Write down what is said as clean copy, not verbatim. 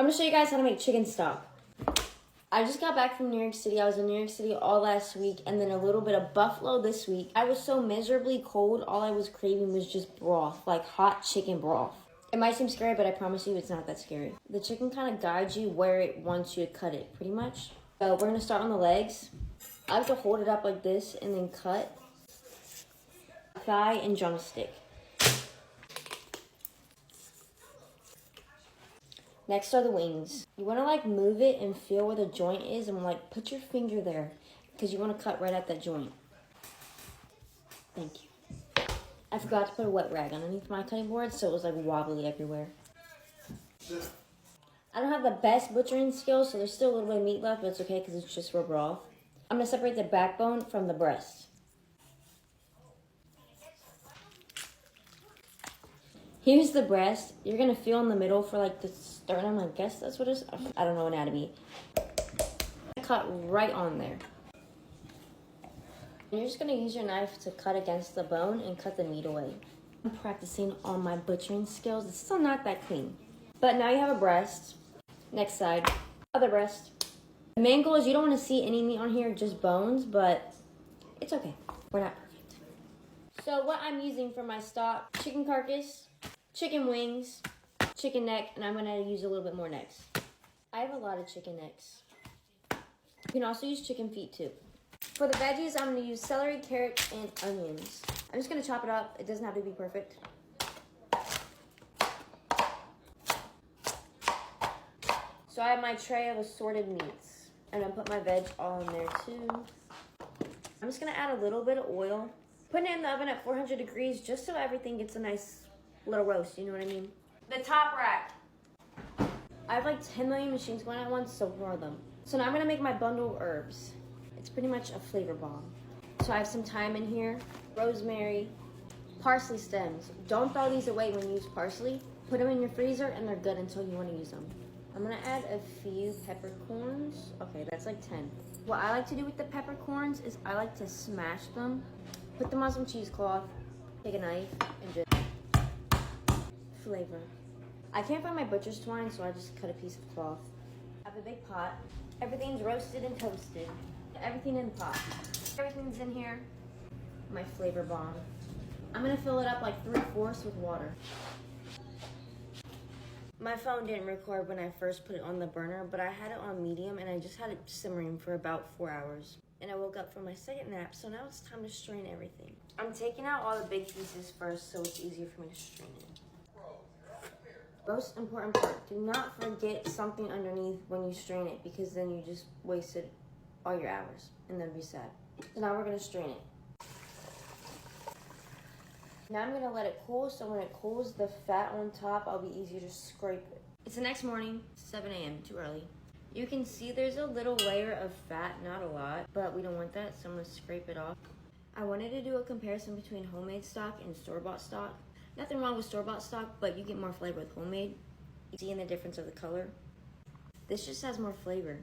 I'm gonna show you guys how to make chicken stock. I just got back from New York City. I was in New York City all last week and then a little bit of Buffalo this week. I was so miserably cold, all I was craving was just broth, like hot chicken broth. It might seem scary, but I promise you it's not that scary. The chicken kind of guides you where it wants you to cut it, pretty much. So we're gonna start on the legs. I have to hold it up like this and then cut thigh and drumstick. Next are the wings. You want to like move it and feel where the joint is and like put your finger there because you want to cut right at that joint. Thank you. I forgot to put a wet rag underneath my cutting board so it was like wobbly everywhere. I don't have the best butchering skills, so there's still a little bit of meat left, but it's okay because it's just raw broth. I'm going to separate the backbone from the breast. Here's the breast. You're gonna feel in the middle for like the sternum, I guess that's what it is. I don't know anatomy. Cut right on there. You're just gonna use your knife to cut against the bone and cut the meat away. I'm practicing on my butchering skills. It's still not that clean. But now you have a breast. Next side, other breast. The main goal is you don't wanna see any meat on here, just bones, but it's okay. We're not perfect. So what I'm using for my stock, chicken carcass, chicken wings, chicken neck, and I'm gonna use a little bit more necks. I have a lot of chicken necks. You can also use chicken feet too. For the veggies, I'm gonna use celery, carrot, and onions. I'm just gonna chop it up. It doesn't have to be perfect. So I have my tray of assorted meats. And I put my veg all in there too. I'm just gonna add a little bit of oil. Putting it in the oven at 400 degrees just so everything gets a nice little roast, you know what I mean? The top rack. I have like 10 million machines going at once, so ignore them. So now I'm gonna make my bundle of herbs. It's pretty much a flavor bomb. So I have some thyme in here, rosemary, parsley stems. Don't throw these away when you use parsley. Put them in your freezer and they're good until you wanna use them. I'm gonna add a few peppercorns. Okay, that's like 10. What I like to do with the peppercorns is I like to smash them, put them on some cheesecloth, take a knife, and just flavor. I can't find my butcher's twine, so I just cut a piece of cloth. I have a big pot. Everything's roasted and toasted. Everything in the pot. Everything's in here. My flavor bomb. I'm gonna fill it up like 3/4 with water. My phone didn't record when I first put it on the burner, but I had it on medium and I just had it simmering for about 4 hours. And I woke up from my second nap, so now it's time to strain everything. I'm taking out all the big pieces first so it's easier for me to strain it. Most important part, do not forget something underneath when you strain it because then you just wasted all your hours and then be sad. So now we're gonna strain it. Now I'm gonna let it cool, so when it cools, the fat on top, I'll be easier to scrape it. It's the next morning, 7 a.m., too early. You can see there's a little layer of fat, not a lot, but we don't want that, so I'm gonna scrape it off. I wanted to do a comparison between homemade stock and store-bought stock. Nothing wrong with store-bought stock, but you get more flavor with homemade. You see in the difference of the color? This just has more flavor.